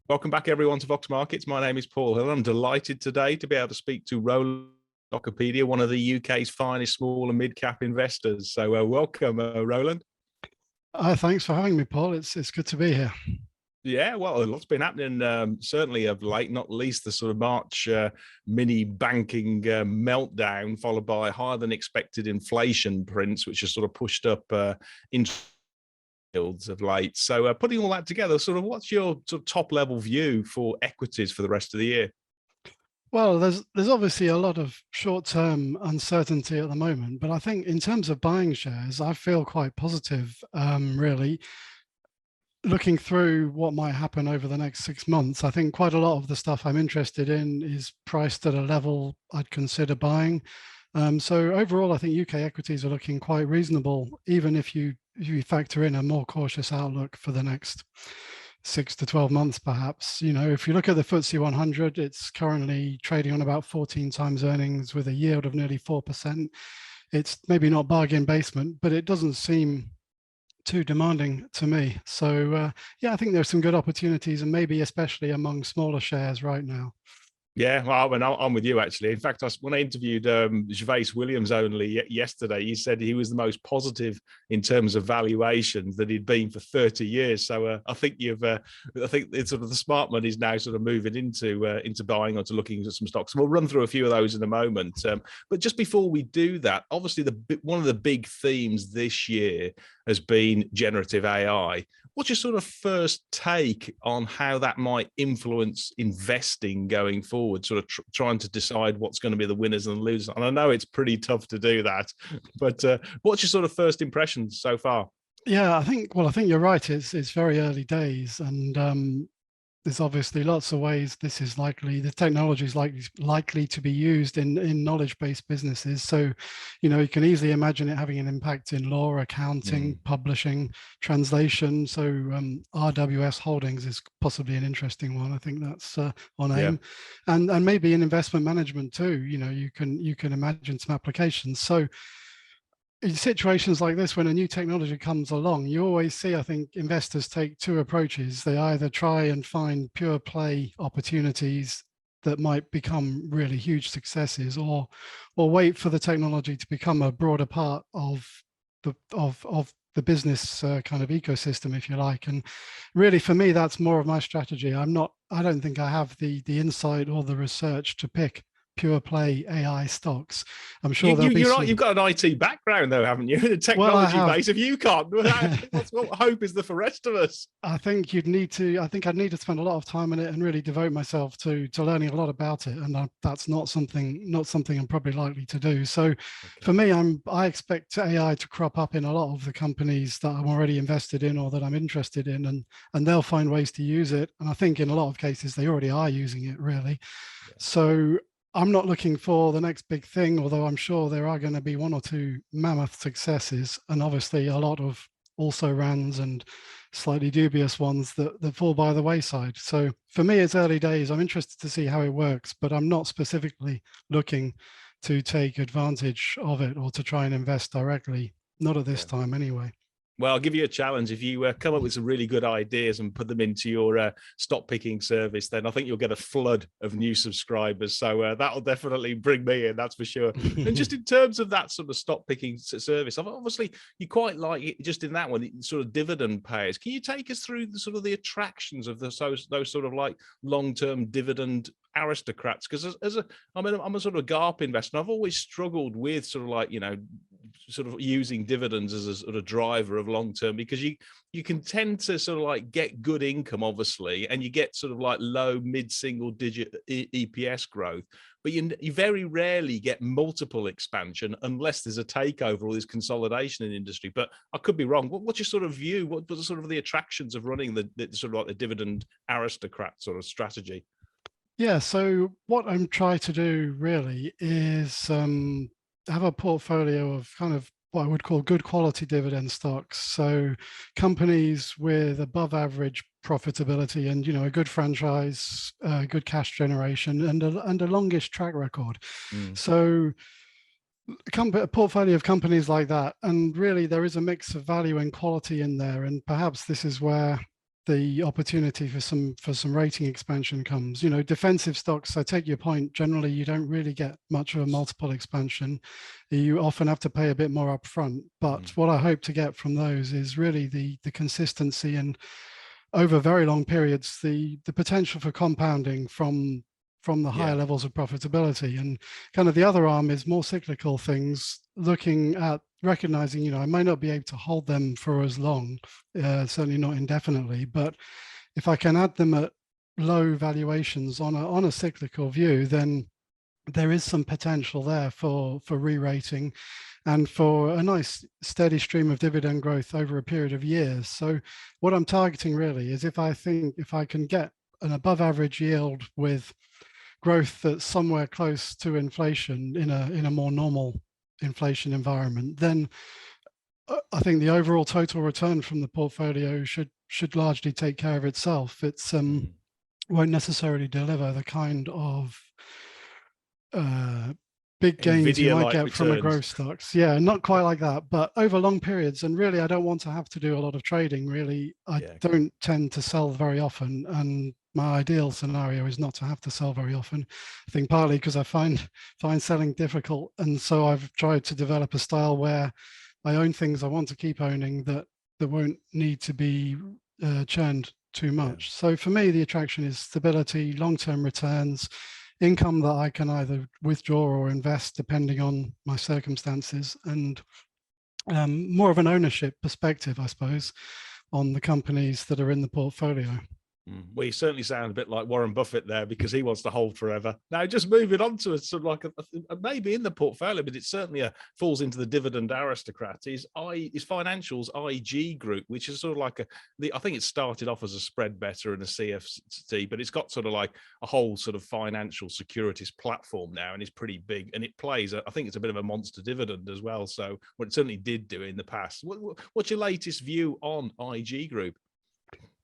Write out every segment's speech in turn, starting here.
Welcome back, everyone, to Vox Markets. My name is Paul Hill. I'm delighted today to be able to speak to Roland Stockopedia, one of the UK's finest small and mid-cap investors. So welcome, Roland. Thanks for having me, Paul. It's good to be here. Yeah, well, a lot's been happening, certainly of late, not least the sort of March mini banking meltdown, followed by higher than expected inflation prints, which has sort of pushed up interest yields of late. So putting all that together, sort of what's your sort of top level view for equities for the rest of the year? Well, there's obviously a lot of short-term uncertainty at the moment, but I think in terms of buying shares, I feel quite positive, really. Looking through what might happen over the next 6 months, I think quite a lot of the stuff I'm interested in is priced at a level I'd consider buying. So overall, I think UK equities are looking quite reasonable, even if you factor in a more cautious outlook for the next 6 to 12 months, perhaps. You know, if you look at the FTSE 100, it's currently trading on about 14 times earnings with a yield of nearly 4%. It's maybe not bargain basement, but it doesn't seem too demanding to me. So yeah, I think there's some good opportunities, and maybe especially among smaller shares right now. Yeah, well, I mean, I'm with you, actually. In fact, when I interviewed Gervais Williams only yesterday, he said he was the most positive in terms of valuations that he'd been for 30 years. So I think I think it's sort of the smart money is now sort of moving into buying or to looking at some stocks. And we'll run through a few of those in a moment. But just before we do that, obviously one of the big themes this year has been generative AI. What's your sort of first take on how that might influence investing going forward, sort of trying to decide what's going to be the winners and the losers? And I know it's pretty tough to do that, but what's your sort of first impressions so far? Yeah, I think you're right. It's very early days, and there's obviously lots of ways the technology is likely to be used in knowledge-based businesses. So, you know, you can easily imagine it having an impact in law, accounting, publishing, translation. So RWS Holdings is possibly an interesting one. I think that's on AIM, and maybe in investment management too. You know, you can imagine some applications. So in situations like this, when a new technology comes along, you always see, I think, investors take two approaches. They either try and find pure play opportunities that might become really huge successes, or wait for the technology to become a broader part of the business kind of ecosystem, if you like. And really, for me, that's more of my strategy. I don't think I have the insight or the research to pick pure play AI stocks. I'm sure you've got an IT background though, haven't you? The technology base. If you can't, what hope is there for the rest of us? I think I'd need to spend a lot of time in it and really devote myself to learning a lot about it. And that's not something I'm probably likely to do. So for me, I expect AI to crop up in a lot of the companies that I'm already invested in or that I'm interested in, and they'll find ways to use it. And I think in a lot of cases, they already are using it, really. Yeah. So I'm not looking for the next big thing, although I'm sure there are going to be one or two mammoth successes, and obviously a lot of also rans and slightly dubious ones that fall by the wayside. So for me, it's early days. I'm interested to see how it works, but I'm not specifically looking to take advantage of it or to try and invest directly. Not at this time anyway. Well, I'll give you a challenge. If you come up with some really good ideas and put them into your stock picking service, then I think you'll get a flood of new subscribers. So that'll definitely bring me in, that's for sure. And just in terms of that sort of stock picking service, obviously you quite like it just in that one, sort of dividend payers. Can you take us through the sort of the attractions of those sort of like long-term dividend aristocrats? Because I'm a sort of GARP investor, and I've always struggled with sort of like, you know, sort of using dividends as a sort of driver of long term, because you can tend to sort of like get good income, obviously, and you get sort of like low mid-single digit EPS growth, but you very rarely get multiple expansion unless there's a takeover or there's consolidation in the industry. But I could be wrong. What's your sort of view? What are sort of the attractions of running the sort of like the dividend aristocrat sort of strategy? Yeah, so what I'm trying to do really is have a portfolio of kind of what I would call good quality dividend stocks. So companies with above average profitability and, you know, a good franchise, good cash generation, and a longish track record. So a portfolio of companies like that, and really there is a mix of value and quality in there. And perhaps this is where the opportunity for some rating expansion comes. You know, defensive stocks, I take your point, generally you don't really get much of a multiple expansion. You often have to pay a bit more upfront, but what I hope to get from those is really the consistency and over very long periods, the potential for compounding from the higher levels of profitability. And kind of the other arm is more cyclical things, looking at recognizing, you know, I might not be able to hold them for as long, certainly not indefinitely, but if I can add them at low valuations on a cyclical view, then there is some potential there for re-rating and for a nice steady stream of dividend growth over a period of years. So what I'm targeting really is if I can get an above average yield with growth that's somewhere close to inflation in a more normal inflation environment, then I think the overall total return from the portfolio should largely take care of itself. It's won't necessarily deliver the kind of big gains you might get from a growth stocks. Yeah, not quite like that, but over long periods. And really, I don't want to have to do a lot of trading. Really, I don't tend to sell very often. And my ideal scenario is not to have to sell very often. I think partly because I find selling difficult. And so I've tried to develop a style where I own things I want to keep owning that won't need to be churned too much. So for me, the attraction is stability, long-term returns, income that I can either withdraw or invest depending on my circumstances, and more of an ownership perspective, I suppose, on the companies that are in the portfolio. Well, you certainly sound a bit like Warren Buffett there, because he wants to hold forever. Now, just moving on to a sort of like maybe in the portfolio, but it certainly falls into the dividend aristocrat, is financials IG Group, which is sort of like I think it started off as a spread better and a CFC, but it's got sort of like a whole sort of financial securities platform now, and it's pretty big, and it plays, I think it's a bit of a monster dividend as well. So what it certainly did do in the past. What's your latest view on IG Group?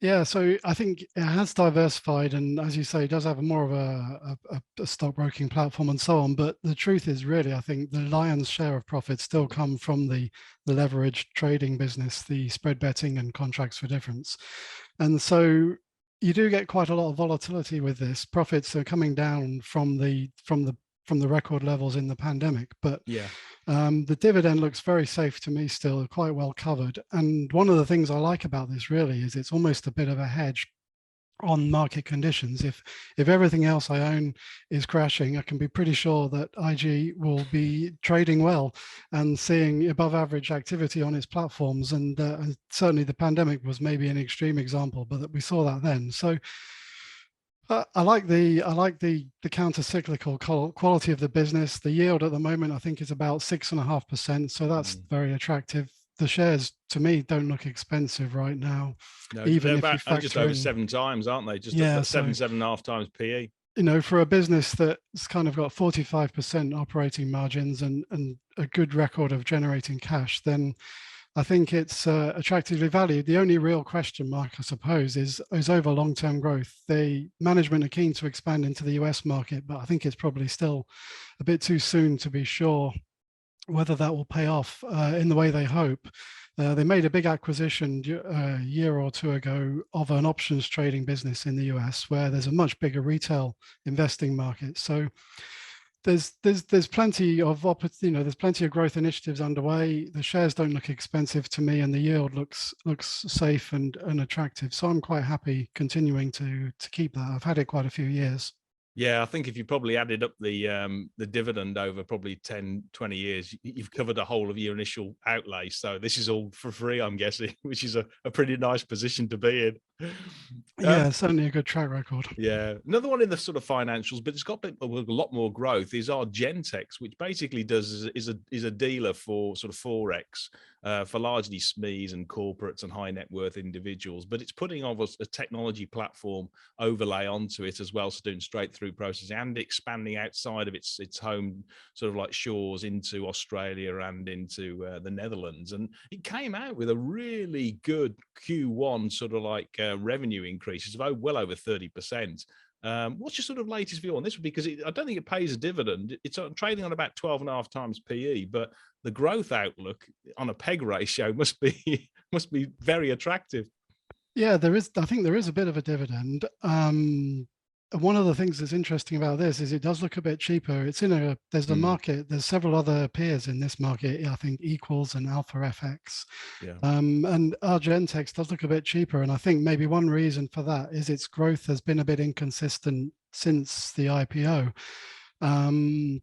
Yeah, so I think it has diversified, and as you say, it does have more of a stockbroking platform and so on. But the truth is, really, I think the lion's share of profits still come from the leveraged trading business, the spread betting and contracts for difference. And so you do get quite a lot of volatility with this. Profits are coming down from the record levels in the pandemic, but the dividend looks very safe to me still, quite well covered. And one of the things I like about this really is it's almost a bit of a hedge on market conditions. If everything else I own is crashing, I can be pretty sure that IG will be trading well and seeing above average activity on its platforms. And certainly the pandemic was maybe an extreme example, but that we saw that then. So I like the counter-cyclical quality of the business. The yield at the moment, I think, is about 6.5%. So that's very attractive. The shares, to me, don't look expensive right now. No, even if about, you factor just over in 7 times, aren't they? Just so, 7.5 times PE. You know, for a business that's kind of got 45% operating margins and a good record of generating cash, then I think it's attractively valued. The only real question mark, I suppose, is over long-term growth. The management are keen to expand into the US market, but I think it's probably still a bit too soon to be sure whether that will pay off in the way they hope. They made a big acquisition a year or two ago of an options trading business in the US, where there's a much bigger retail investing market. So there's plenty of there's plenty of growth initiatives underway. The shares don't look expensive to me, and the yield looks safe and attractive. So I'm quite happy continuing to keep that. I've had it quite a few years. Yeah, I think if you probably added up the dividend over probably 10, 20 years, you've covered the whole of your initial outlay. So this is all for free, I'm guessing, which is a pretty nice position to be in. Yeah, certainly a good track record. Yeah. Another one in the sort of financials, but it's got a lot more growth, is Argentex, which basically is a dealer for sort of Forex, for largely SMEs and corporates and high net worth individuals. But it's putting on a technology platform overlay onto it as well, so doing straight through processing and expanding outside of its home sort of like shores into Australia and into the Netherlands. And it came out with a really good Q1 sort of like revenue increases of well over 30%. What's your sort of latest view on this? Because I don't think it pays a dividend. It's trading on about 12.5 times PE, but the growth outlook on a PEG ratio must be very attractive. Yeah, there is. I think there is a bit of a dividend. And one of the things that's interesting about this is it does look a bit cheaper. It's in a there's a Mm, market. There's several other peers in this market. I think Equals and Alpha FX, yeah. and Argentex does look a bit cheaper. And I think maybe one reason for that is its growth has been a bit inconsistent since the IPO. Um,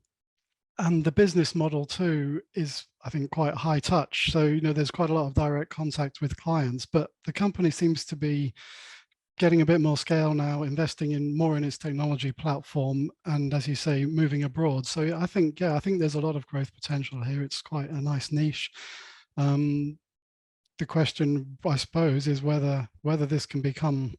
and the business model too is, I think, quite high touch. So, there's quite a lot of direct contact with clients, but the company seems to be getting a bit more scale now, investing in more in its technology platform, and as you say, moving abroad. So I think, yeah, I think there's a lot of growth potential here. It's quite a nice niche. The question, I suppose, is whether this can become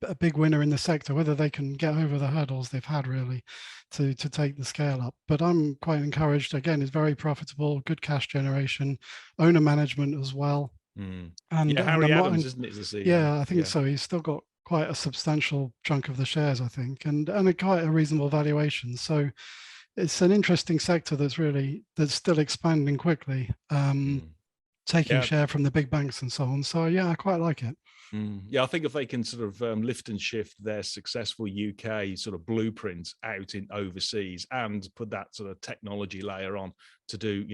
a big winner in the sector, whether they can get over the hurdles they've had really to take the scale up. But I'm quite encouraged. Again, it's very profitable, good cash generation, owner management as well. Mm. And Yeah, and, Harry I'm, Adams, and isn't it, is the CEO? yeah, I think Yeah. so. He's still got quite a substantial chunk of the shares, I think, and quite a reasonable valuation. So it's an interesting sector that's still expanding quickly, Mm. taking Yeah. share from the big banks and so on. So yeah, I quite like it. Yeah, I think if they can sort of lift and shift their successful UK sort of blueprint out in overseas and put that sort of technology layer on to do,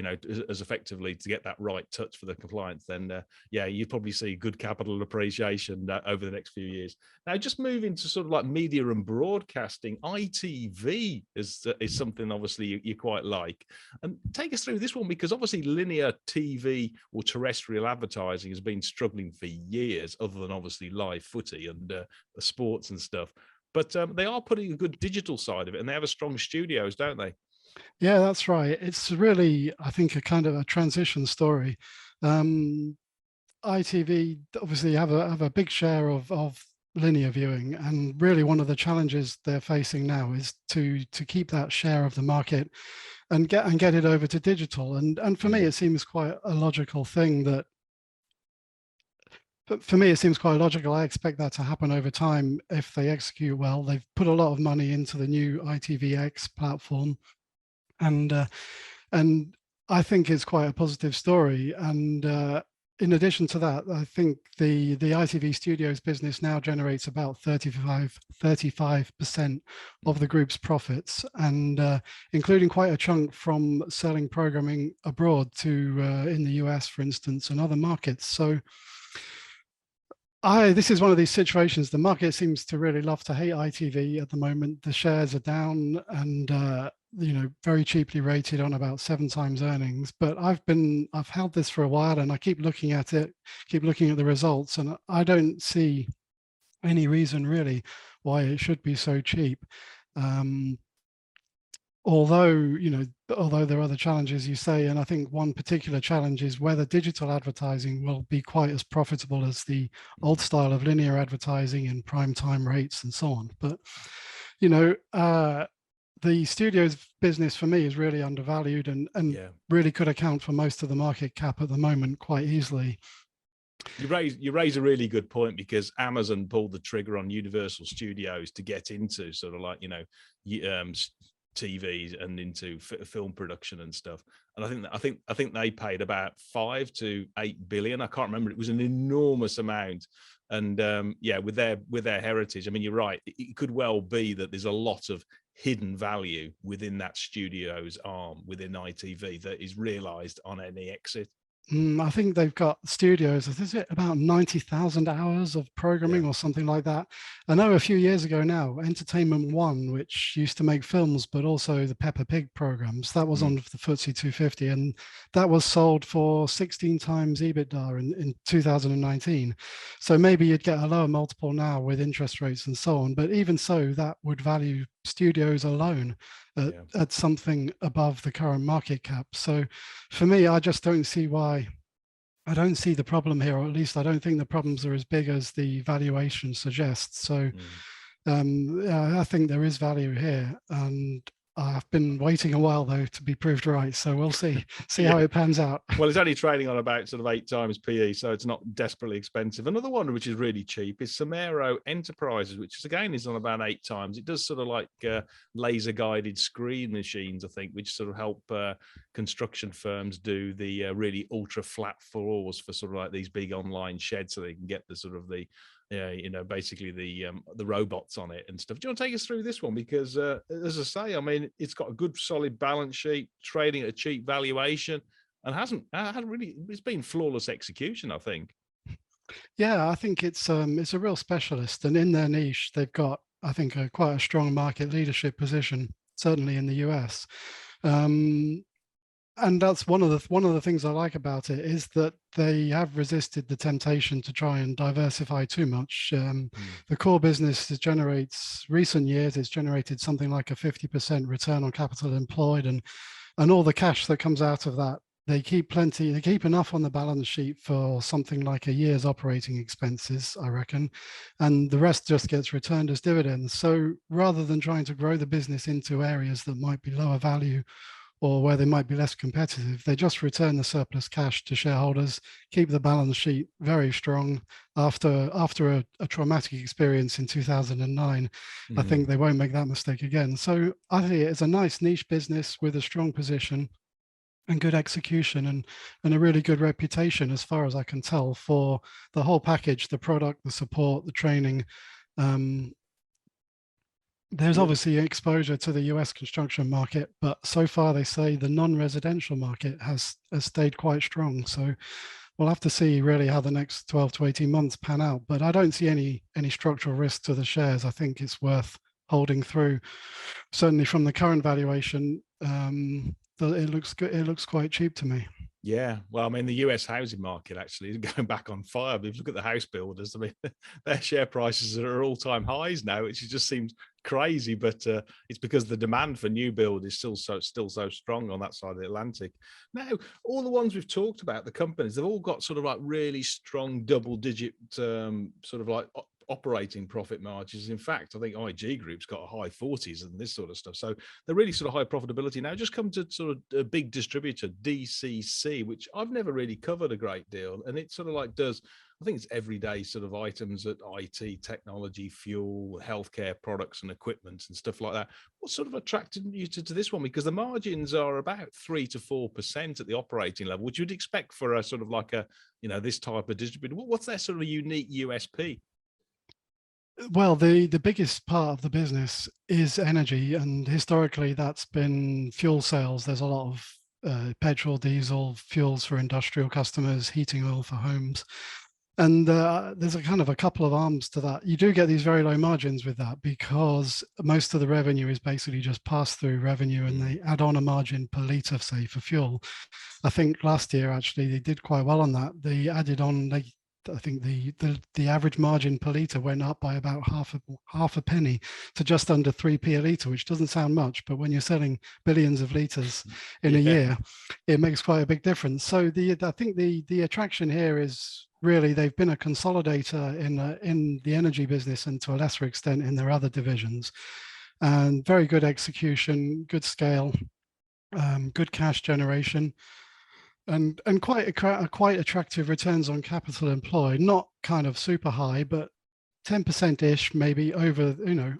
as effectively to get that right touch for the compliance, then yeah, you'd probably see good capital appreciation over the next few years. Now, just moving to sort of like media and broadcasting, ITV is something obviously you quite like. And take us through this one, because obviously linear TV or terrestrial advertising has been struggling for years, other than obviously live footy and the sports and stuff. But they are putting a good digital side of it, and they have a strong studios, don't they? Yeah, that's right. It's really, I think, a kind of a transition story. Um, ITV obviously have a big share of linear viewing, and really one of the challenges they're facing now is to keep that share of the market and get it over to digital. And for me, Mm. it seems quite a logical thing that. But for me, it seems quite logical. I expect that to happen over time if they execute well. They've put a lot of money into the new ITVX platform, and and I think it's quite a positive story. And in addition to that, I think the ITV Studios business now generates about 35% of the group's profits, and including quite a chunk from selling programming abroad to in the US, for instance, and other markets. So this is one of these situations. The market seems to really love to hate ITV at the moment. The shares are down and very cheaply rated on about 7 times earnings. But I've held this for a while, and I keep looking at it, keep looking at the results, and I don't see any reason really why it should be so cheap. Um, although there are other challenges you say, and I think one particular challenge is whether digital advertising will be quite as profitable as the old style of linear advertising and prime time rates and so on. But the studios business for me is really undervalued, and Yeah. really could account for most of the market cap at the moment quite easily. You raise a really good point, because Amazon pulled the trigger on Universal Studios to get into sort of like TVs and into film production and stuff. And I think they paid about 5 to 8 billion. I can't remember. It was an enormous amount. And yeah, with their heritage, I mean, you're right. It could well be that there's a lot of hidden value within that studio's arm within ITV that is realized on any exit. I think they've got studios, is it about 90,000 hours of Yeah. programming or something like that? I know a few years ago now, Entertainment One, which used to make films, but also the Peppa Pig programs, that was on the FTSE 250, and that was sold for 16 times EBITDA in 2019. So maybe you'd get a lower multiple now with interest rates and so on, but even so, that would value studios alone at something above the current market cap. So for me, I just don't see why. I don't see the problem here, or at least I don't think the problems are as big as the valuation suggests. So I think there is value here, and I've been waiting a while though to be proved right. So we'll see Yeah. how it pans out. Well, it's only trading on about sort of 8 times PE, so it's not desperately expensive. Another one which is really cheap is Somero Enterprises, which is again is on about 8 times. It does sort of like laser guided screen machines, I think, which sort of help construction firms do the really ultra flat floors for sort of like these big online sheds, so they can get the sort of the basically the robots on it and stuff. Do you want to take us through this one? Because as I say, I mean, it's got a good solid balance sheet, trading at a cheap valuation, and hasn't really, it's been flawless execution, I think. Yeah, I think it's a real specialist, and in their niche, they've got, I think, quite a strong market leadership position, certainly in the US. And that's one of the things I like about it, is that they have resisted the temptation to try and diversify too much. The core business generates, recent years, it's generated something like a 50% return on capital employed, and all the cash that comes out of that, they keep enough on the balance sheet for something like a year's operating expenses, I reckon, and the rest just gets returned as dividends. So rather than trying to grow the business into areas that might be lower value or where they might be less competitive, they just return the surplus cash to shareholders, keep the balance sheet very strong. After a traumatic experience in 2009, I think they won't make that mistake again. So I think it's a nice niche business with a strong position and good execution, and a really good reputation, as far as I can tell, for the whole package: the product, the support, the training. There's obviously exposure to the US construction market, but so far they say the non-residential market has stayed quite strong. So we'll have to see really how the next 12 to 18 months pan out. But I don't see any structural risk to the shares. I think it's worth holding through. Certainly from the current valuation, it looks good. It looks quite cheap to me. Yeah, well, I mean, the US housing market actually is going back on fire. But if you look at the house builders, I mean, their share prices are all-time highs now, which just seems crazy. But it's because the demand for new build is still so strong on that side of the Atlantic. Now, all the ones we've talked about, the companies, they've all got sort of like really strong double-digit sort of like operating profit margins. In fact, I think IG Group's got a high 40s and this sort of stuff. So they're really sort of high profitability. Now, just come to sort of a big distributor, DCC, which I've never really covered a great deal. And it sort of like does, I think it's everyday sort of items at IT, technology, fuel, healthcare products and equipment and stuff like that. What sort of attracted you to this one? Because the margins are about 3 to 4% at the operating level, which you'd expect for a sort of like a, this type of distributor. What's their sort of unique USP? Well, the biggest part of the business is energy, and historically that's been fuel sales. There's a lot of petrol, diesel, fuels for industrial customers, heating oil for homes. And there's a kind of a couple of arms to that. You do get these very low margins with that, because most of the revenue is basically just pass-through revenue, and they add on a margin per litre, say, for fuel. I think last year, actually, they did quite well on that. They added on, I think the average margin per litre went up by about half a penny to just under 3p a litre, which doesn't sound much, but when you're selling billions of litres in a year, it makes quite a big difference. So I think the attraction here is really they've been a consolidator in the energy business, and to a lesser extent in their other divisions, and very good execution, good scale, good cash generation. And quite attractive returns on capital employed, not kind of super high, but 10%-ish maybe over,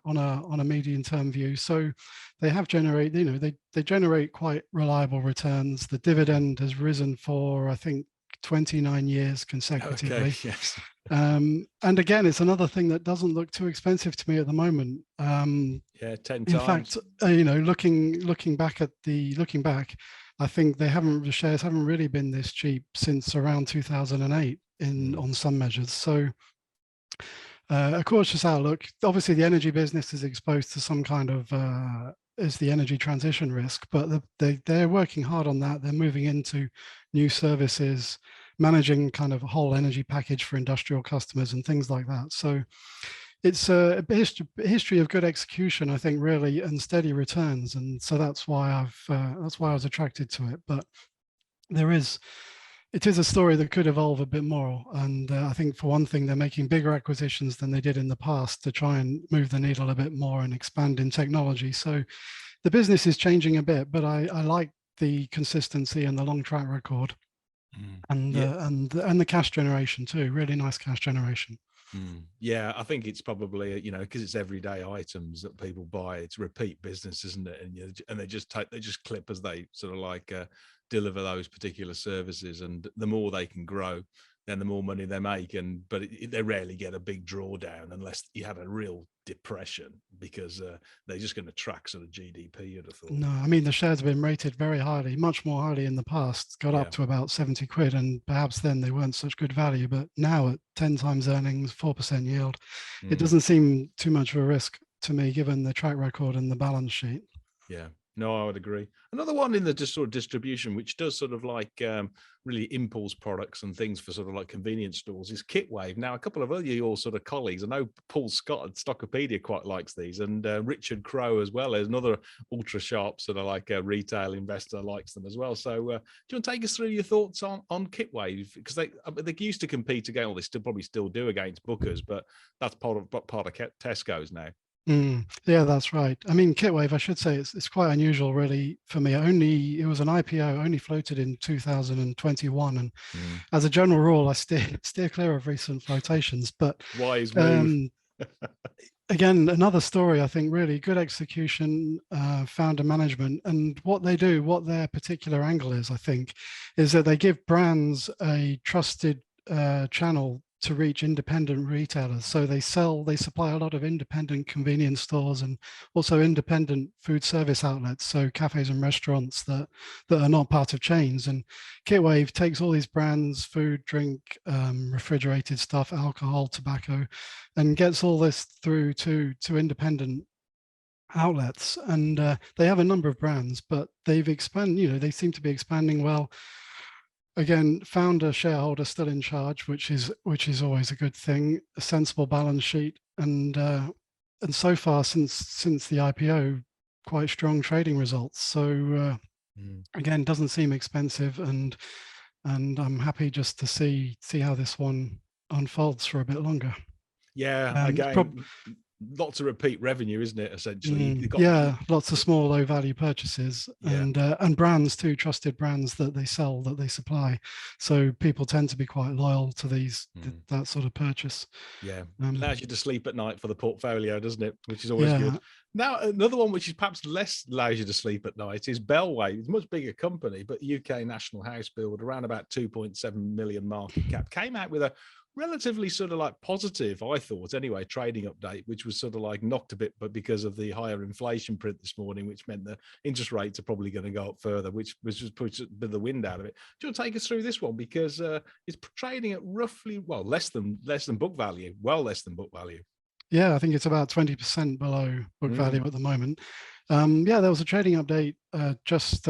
on a medium term view. So they have they generate quite reliable returns. The dividend has risen for, I think, 29 years consecutively. Okay, yes. And again, it's another thing that doesn't look too expensive to me at the moment. 10 times. In fact, looking back, I think the shares haven't really been this cheap since around 2008 on some measures. So a cautious outlook. Obviously, the energy business is exposed to some kind of is the energy transition risk, but they're working hard on that. They're moving into new services, managing kind of a whole energy package for industrial customers and things like that. So it's a history of good execution, I think, really, and steady returns, and so that's why I was attracted to it. But it is a story that could evolve a bit more, and I think, for one thing, they're making bigger acquisitions than they did in the past to try and move the needle a bit more and expand in technology. So the business is changing a bit, but I like the consistency and the long track record, and the cash generation too. Really nice cash generation. Yeah, I think it's probably, because it's everyday items that people buy. It's repeat business, isn't it? And they just clip as they sort of like deliver those particular services, and the more they can grow, then the more money they make. But they rarely get a big drawdown unless you have a real depression, because they're just going to track sort of GDP, you'd have thought. No, I mean, the shares have been rated very highly, much more highly in the past, got up to about 70 quid, and perhaps then they weren't such good value, but now at 10 times earnings, 4% yield, it doesn't seem too much of a risk to me, given the track record and the balance sheet. Yeah. No, I would agree. Another one in the sort of distribution, which does sort of like really impulse products and things for sort of like convenience stores, is Kitwave. Now, a couple of your sort of colleagues, I know Paul Scott at Stockopedia quite likes these, and Richard Crowe as well as another ultra sharp sort of like a retail investor likes them as well. So do you want to take us through your thoughts on Kitwave? Because they used to compete against, well, they probably still do against Booker's, but that's part of Tesco's now. Yeah, that's right. I mean, Kitwave, I should say, it's quite unusual, really, for me. It was an IPO, only floated in 2021, and as a general rule, I steer clear of recent flotations. But wise move. Again, another story. I think really good execution, founder management, and what they do, what their particular angle is, I think, is that they give brands a trusted channel to reach independent retailers. So they supply a lot of independent convenience stores and also independent food service outlets, so cafes and restaurants that are not part of chains. And Kitwave takes all these brands, food, drink, refrigerated stuff, alcohol, tobacco, and gets all this through to independent outlets. And they have a number of brands, but they've expanded, they seem to be expanding well. Again, founder, shareholder still in charge, which is always a good thing. A sensible balance sheet, and so far since the IPO, quite strong trading results. So again, doesn't seem expensive, and I'm happy just to see how this one unfolds for a bit longer. Yeah, again, lots of repeat revenue, isn't it? Essentially, lots of small, low-value purchases, and brands too, trusted brands that they sell, that they supply. So people tend to be quite loyal to that sort of purchase. Yeah, allows you to sleep at night for the portfolio, doesn't it? Which is always good. Now, another one which is perhaps less allows you to sleep at night is Bellway. It's a much bigger company, but UK national house build, around about 2.7 million market cap, came out with a relatively sort of like positive, I thought anyway, trading update, which was sort of like knocked a bit, but because of the higher inflation print this morning, which meant the interest rates are probably going to go up further, which just puts a bit of the wind out of it. Do you want to take us through this one? Because it's trading at roughly, less than book value, less than book value. Yeah, I think it's about 20% below book value at the moment. There was a trading update just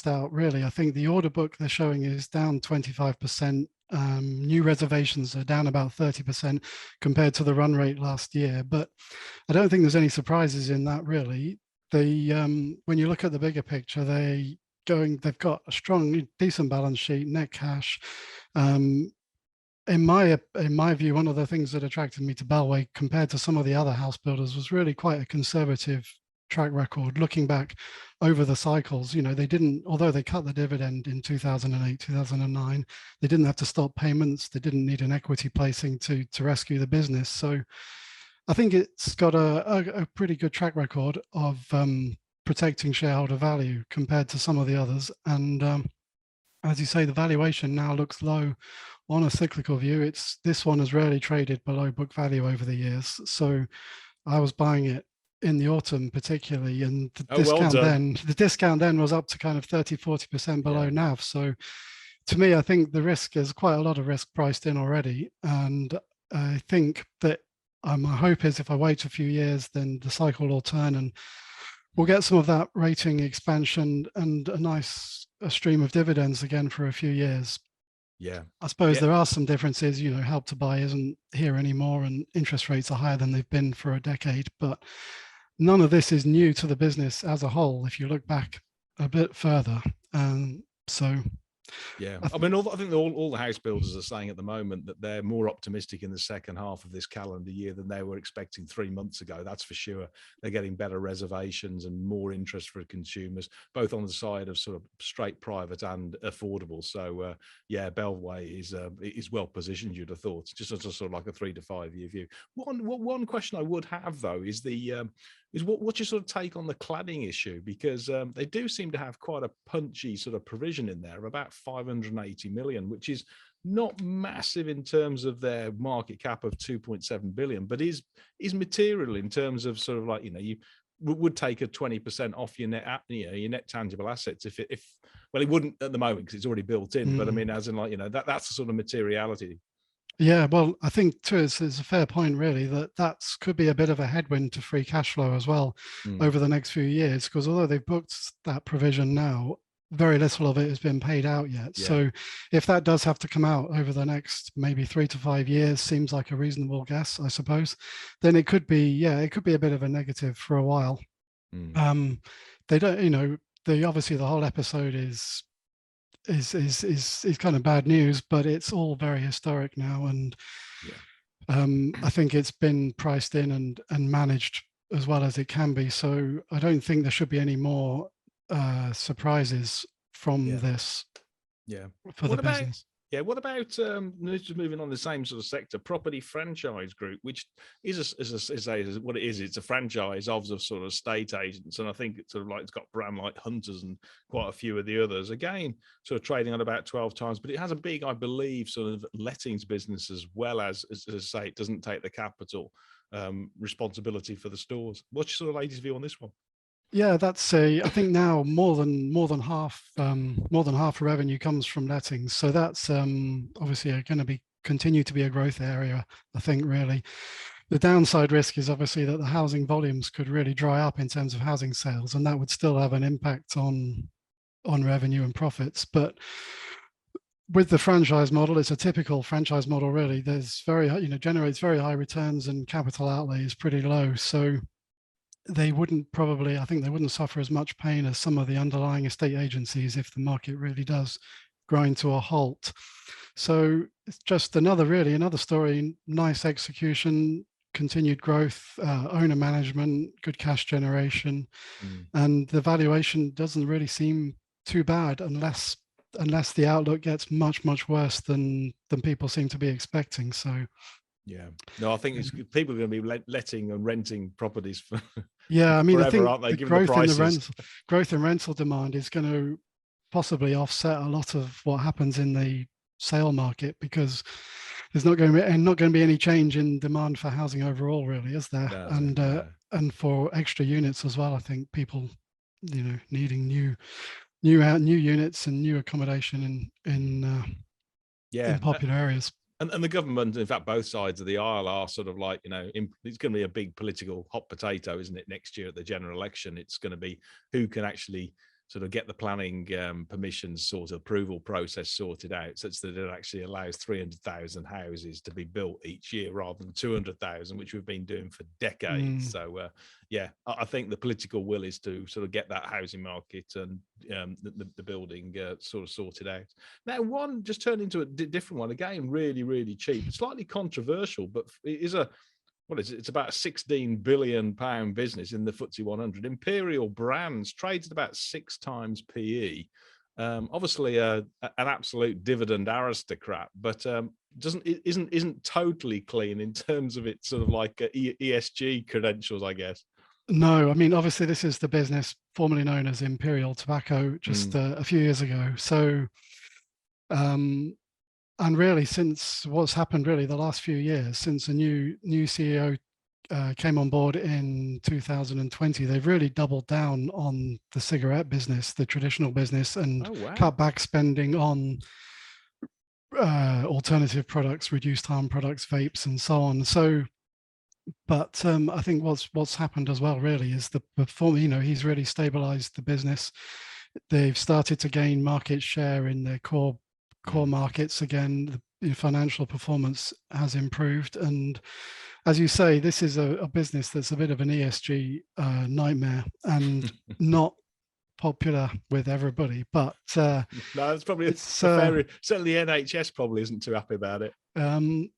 out, really. I think the order book they're showing is down 25%. New reservations are down about 30% compared to the run rate last year. But I don't think there's any surprises in that, really. When you look at the bigger picture, they've got a strong, decent balance sheet, net cash. In my view, one of the things that attracted me to Bellway compared to some of the other house builders was really quite a conservative track record. Looking back over the cycles, they didn't, although they cut the dividend in 2008, 2009, they didn't have to stop payments. They didn't need an equity placing to rescue the business. So I think it's got a pretty good track record of protecting shareholder value compared to some of the others. And as you say, the valuation now looks low on a cyclical view. This one has rarely traded below book value over the years. So I was buying it in the autumn particularly, and the discount then was up to kind of 30-40% below NAV. So to me, I think the risk is quite a lot of risk priced in already. And I think that my hope is if I wait a few years, then the cycle will turn and we'll get some of that rating expansion and a stream of dividends again for a few years. Yeah, I suppose there are some differences. Help to buy isn't here anymore, and interest rates are higher than they've been for a decade. But none of this is new to the business as a whole, if you look back a bit further. So Yeah, I mean, I think all the house builders are saying at the moment that they're more optimistic in the second half of this calendar year than they were expecting 3 months ago. That's for sure. They're getting better reservations and more interest for consumers, both on the side of sort of straight private and affordable. So, yeah, Bellway is well positioned, you'd have thought, just as a sort of like a 3 to 5 year view. One question I would have though is what's your sort of take on the cladding issue? Because they do seem to have quite a punchy sort of provision in there of about 580 million, which is not massive in terms of their market cap of 2.7 billion, but is material in terms of sort of like, you would take a 20% off your net tangible assets if well, it wouldn't at the moment because it's already built in, but I mean, as in like, that's the sort of materiality. Yeah, well, I think too, it's a fair point really that could be a bit of a headwind to free cash flow as well over the next few years, because although they've booked that provision now, very little of it has been paid out yet. Yeah. So if that does have to come out over the next maybe 3 to 5 years, seems like a reasonable guess, I suppose, then it could be a bit of a negative for a while. They don't, obviously the whole episode is kind of bad news, but it's all very historic now, and I think it's been priced in and managed as well as it can be. So I don't think there should be any more surprises from this. Yeah, for the business. Yeah, what about just moving on the same sort of sector, Property Franchise Group, which is what it is. It's a franchise of sort of estate agents, and I think it's sort of like it's got brand like Hunters and quite a few of the others. Again, sort of trading at about 12 times, but it has a big, I believe, sort of lettings business as well as I say, it doesn't take the capital responsibility for the stores. What's your sort of latest view on this one? Yeah, I think now more than half revenue comes from lettings. So that's obviously going to continue to be a growth area, I think, really. The downside risk is obviously that the housing volumes could really dry up in terms of housing sales, and that would still have an impact on revenue and profits. But with the franchise model, it's a typical franchise model, really. There's generates very high returns and capital outlay is pretty low. So they wouldn't suffer as much pain as some of the underlying estate agencies if the market really does grind to a halt. So it's just another story, nice execution, continued growth, owner management, good cash generation, and the valuation doesn't really seem too bad unless the outlook gets much worse than people seem to be expecting. So yeah, no, I think people are going to be letting and renting properties for I mean, forever, I think aren't they? the growth in rental demand is going to possibly offset a lot of what happens in the sale market, because there's not going to be any change in demand for housing overall, really, is there? And for extra units as well. I think people, needing new units and new accommodation in popular areas. And the government, in fact, both sides of the aisle are sort of like, it's going to be a big political hot potato, isn't it? Next year at the general election, it's going to be who can actually sort of get the planning permissions sort of approval process sorted out, such that it actually allows 300,000 houses to be built each year rather than 200,000, which we've been doing for decades. So, I think the political will is to sort of get that housing market and the building sort of sorted out. Now, one just turned into a different one, again, really, really cheap, slightly controversial, but it is it's about a £16 billion business in the FTSE 100. Imperial Brands trades at about 6 times PE. Obviously, an absolute dividend aristocrat, but isn't totally clean in terms of its sort of like ESG credentials, I guess. No, I mean, obviously, this is the business formerly known as Imperial Tobacco just a few years ago. So, and really, since what's happened really the last few years, since a new CEO came on board in 2020, they've really doubled down on the cigarette business, the traditional business, and cut back spending on alternative products, reduced harm products, vapes, and so on. So, but I think what's happened as well really is the performance. He's really stabilized the business. They've started to gain market share in their core markets again. The financial performance has improved, and as you say, this is a business that's a bit of an ESG nightmare and not popular with everybody, but No, that's probably it's a fair. Certainly, the NHS probably isn't too happy about it. As an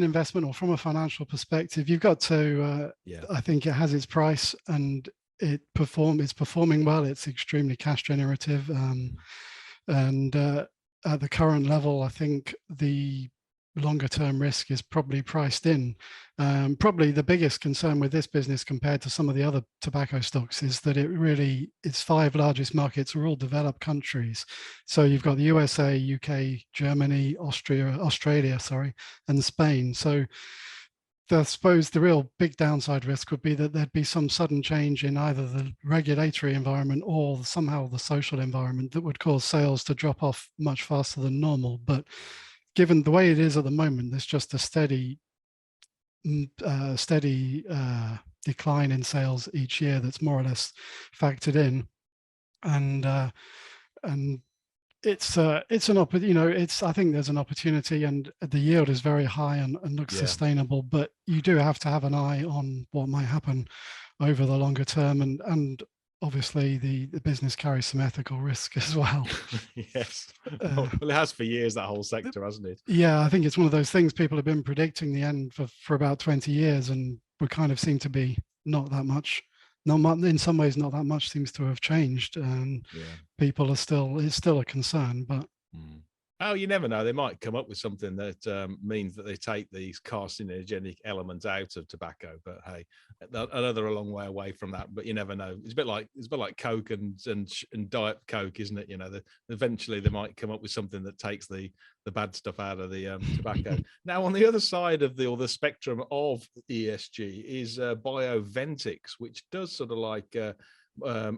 investment or from a financial perspective, you've got to. I think it has its price, and it's performing well. It's extremely cash generative, and at the current level, I think the longer term risk is probably priced in. Probably the biggest concern with this business compared to some of the other tobacco stocks is that its 5 largest markets are all developed countries. So you've got the USA, UK, Germany, Australia, and Spain. So I suppose the real big downside risk would be that there'd be some sudden change in either the regulatory environment or somehow the social environment that would cause sales to drop off much faster than normal. But given the way it is at the moment, there's just a steady decline in sales each year that's more or less factored in, and it's an opportunity. I think there's an opportunity, and the yield is very high and looks sustainable. But you do have to have an eye on what might happen over the longer term, and obviously the business carries some ethical risk as well. Yes. Well, it has for years, that whole sector, hasn't it? Yeah, I think it's one of those things people have been predicting the end for about 20 years, and we kind of seem to be not that much. In some ways, not that much seems to have changed, and people it's still a concern, but. Oh, you never know. They might come up with something that means that they take these carcinogenic elements out of tobacco. But hey, another a long way away from that. But you never know. It's a bit like Coke and Diet Coke, isn't it? You know, eventually they might come up with something that takes the bad stuff out of the tobacco. Now, on the other side of the spectrum of ESG is Bioventix, which does sort of like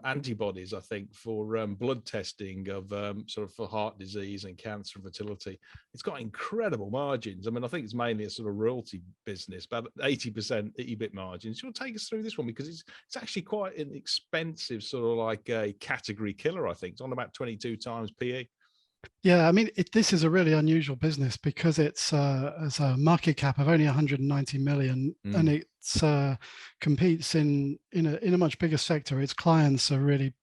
antibodies, I think, for blood testing of sort of for heart disease and cancer and fertility. It's got incredible margins. I mean, I think it's mainly a sort of royalty business, about 80% EBIT margins. You want to take us through this one, because it's actually quite an expensive sort of like a category killer. I think it's on about 22 times PE. Yeah, I mean, this is a really unusual business because it's a market cap of only 190 million, and it competes in a much bigger sector. Its clients are really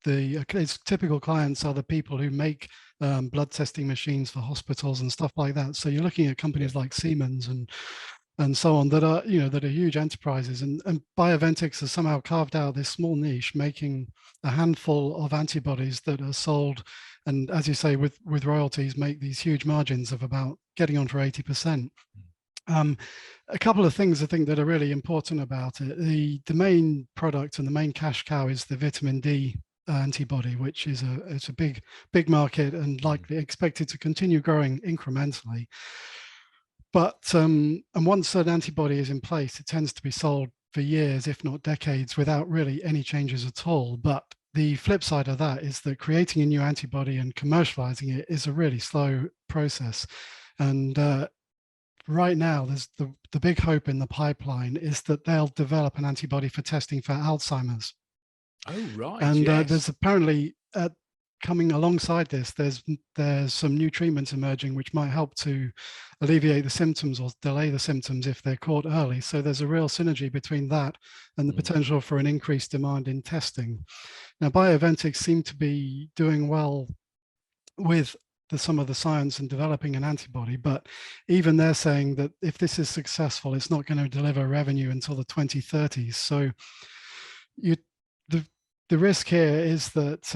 its typical clients are the people who make blood testing machines for hospitals and stuff like that. So you're looking at companies like Siemens and so on that are huge enterprises, and Bioventix has somehow carved out this small niche, making a handful of antibodies that are sold, and as you say, with royalties, make these huge margins of about getting on for 80%. A couple of things I think that are really important about it. The main product and the main cash cow is the vitamin D antibody, which is it's a big market and likely expected to continue growing incrementally. But and once an antibody is in place, it tends to be sold for years, if not decades, without really any changes at all. But the flip side of that is that creating a new antibody and commercializing it is a really slow process. And right now, there's the big hope in the pipeline is that they'll develop an antibody for testing for Alzheimer's. Oh, right. And there's apparently coming alongside this, there's some new treatments emerging which might help to alleviate the symptoms or delay the symptoms if they're caught early. So there's a real synergy between that and the potential for an increased demand in testing. Now, Bioventix seem to be doing well with some of the science and developing an antibody, but even they're saying that if this is successful, it's not going to deliver revenue until the 2030s. So the risk here is that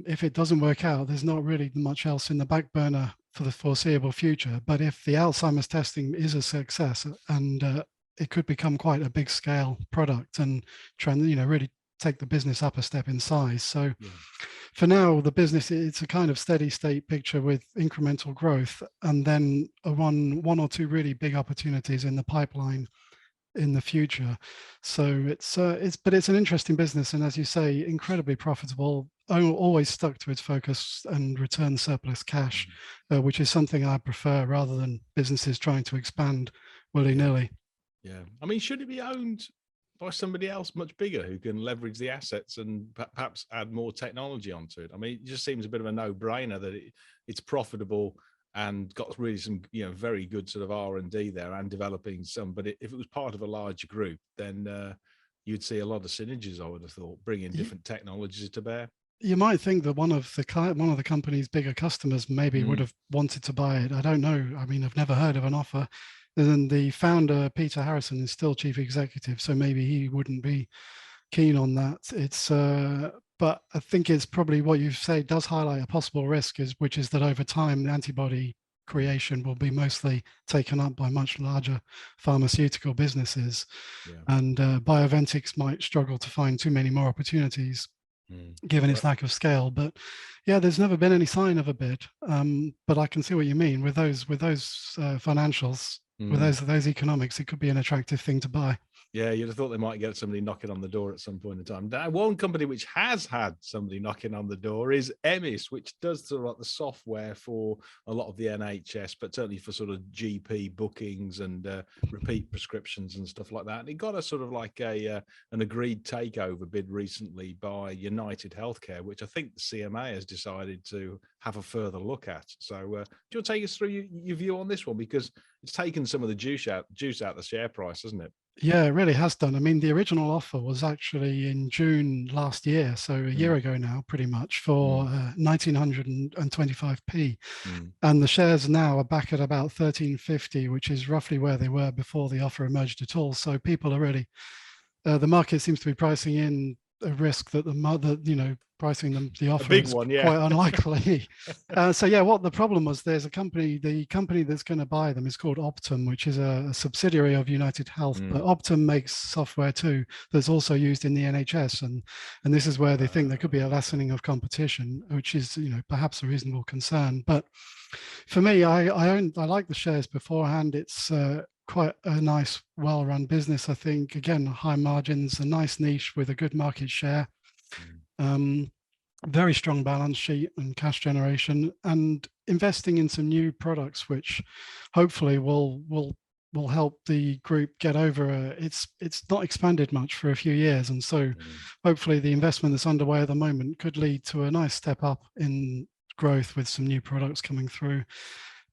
if it doesn't work out, there's not really much else in the back burner for the foreseeable future. But if the Alzheimer's testing is a success, and it could become quite a big scale product and really take the business up a step in size. So for now, the business, it's a kind of steady state picture with incremental growth, and then one or two really big opportunities in the pipeline in the future. So it's an interesting business, and as you say, incredibly profitable, always stuck to its focus and return surplus cash, which is something I prefer rather than businesses trying to expand willy-nilly. Yeah, I mean, should it be owned by somebody else much bigger who can leverage the assets and perhaps add more technology onto it? I mean, it just seems a bit of a no-brainer that it's profitable and got really some, very good sort of R&D there and developing some. But if it was part of a larger group, then, you'd see a lot of synergies, I would have thought, bringing different technologies to bear. You might think that one of the company's bigger customers maybe would have wanted to buy it. I don't know. I mean, I've never heard of an offer. And then the founder, Peter Harrison, is still chief executive, so maybe he wouldn't be keen on that. It's but I think it's probably what you say does highlight a possible risk, which is that over time the antibody creation will be mostly taken up by much larger pharmaceutical businesses, and Bioventix might struggle to find too many more opportunities given its lack of scale. But yeah, there's never been any sign of a bid. But I can see what you mean with those financials, with those economics. It could be an attractive thing to buy. Yeah, you'd have thought they might get somebody knocking on the door at some point in time. Now, one company which has had somebody knocking on the door is EMIS, which does sort of like the software for a lot of the NHS, but certainly for sort of GP bookings and repeat prescriptions and stuff like that. And it got a sort of like an agreed takeover bid recently by United Healthcare, which I think the CMA has decided to have a further look at. So do you want to take us through your view on this one? Because it's taken some of the juice out the share price, hasn't it? Yeah, it really has done. I mean, the original offer was actually in June last year, so a year ago now, pretty much, for 1925p. And the shares now are back at about 1350, which is roughly where they were before the offer emerged at all. So people are really, the market seems to be pricing in a risk that pricing the offer is quite unlikely. So yeah, what the problem was, there's the company that's going to buy them is called Optum, which is a subsidiary of United Health, but Optum makes software too that's also used in the NHS, and this is where they think there could be a lessening of competition, which is perhaps a reasonable concern. But for me, I like the shares beforehand. It's quite a nice, well-run business, I think. Again, high margins, a nice niche with a good market share. Very strong balance sheet and cash generation, and investing in some new products, which hopefully will help the group get over. It's not expanded much for a few years, and so hopefully the investment that's underway at the moment could lead to a nice step up in growth with some new products coming through.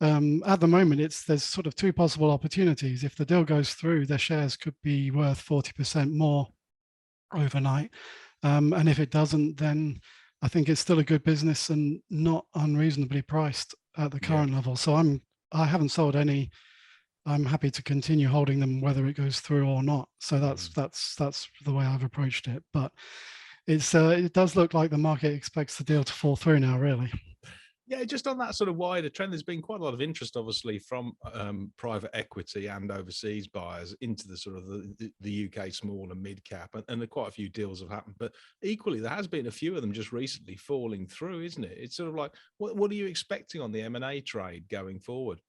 At the moment, there's sort of two possible opportunities. If the deal goes through, their shares could be worth 40% more overnight. And if it doesn't, then I think it's still a good business and not unreasonably priced at the current level. So I haven't sold any. I'm happy to continue holding them whether it goes through or not. So that's the way I've approached it. But it does look like the market expects the deal to fall through now, really. Yeah, just on that sort of wider trend, there's been quite a lot of interest, obviously, from private equity and overseas buyers into the sort of the UK small and mid cap, and quite a few deals have happened. But equally, there has been a few of them just recently falling through, isn't it? It's sort of like, what are you expecting on the M&A trade going forward?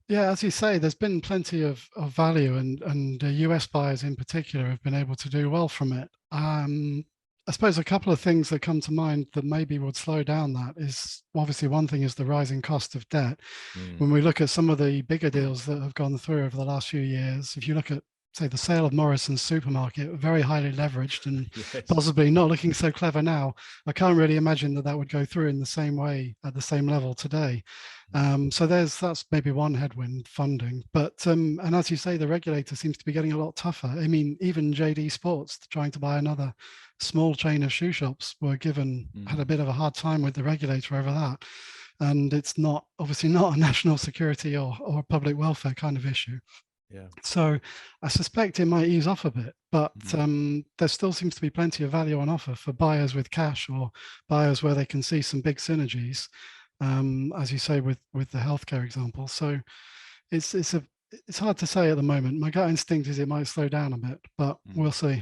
Yeah, as you say, there's been plenty of value, and US buyers in particular have been able to do well from it. I suppose a couple of things that come to mind that maybe would slow down that is, obviously, one thing is the rising cost of debt. When we look at some of the bigger deals that have gone through over the last few years, if you look at, say, the sale of Morrison's supermarket, very highly leveraged and possibly not looking so clever now, I can't really imagine that would go through in the same way at the same level today. So that's maybe one headwind, funding. But and as you say, the regulator seems to be getting a lot tougher. I mean, even JD Sports trying to buy another small chain of shoe shops had a bit of a hard time with the regulator over that. And it's obviously not a national security or a public welfare kind of issue. Yeah. So I suspect it might ease off a bit, but there still seems to be plenty of value on offer for buyers with cash or buyers where they can see some big synergies, as you say with the healthcare example. So it's hard to say at the moment. My gut instinct is it might slow down a bit, but we'll see.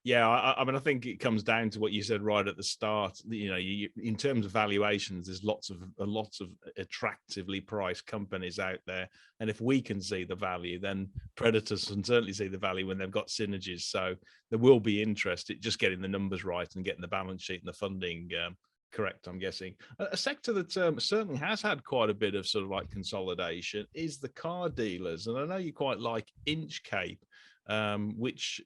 Yeah, I mean, I think it comes down to what you said right at the start. In terms of valuations, there's lots of attractively priced companies out there, and if we can see the value, then predators can certainly see the value when they've got synergies. So there will be interest. It's just getting the numbers right and getting the balance sheet and the funding correct, I'm guessing. A sector that certainly has had quite a bit of sort of like consolidation is the car dealers, and I know you quite like Inchcape, which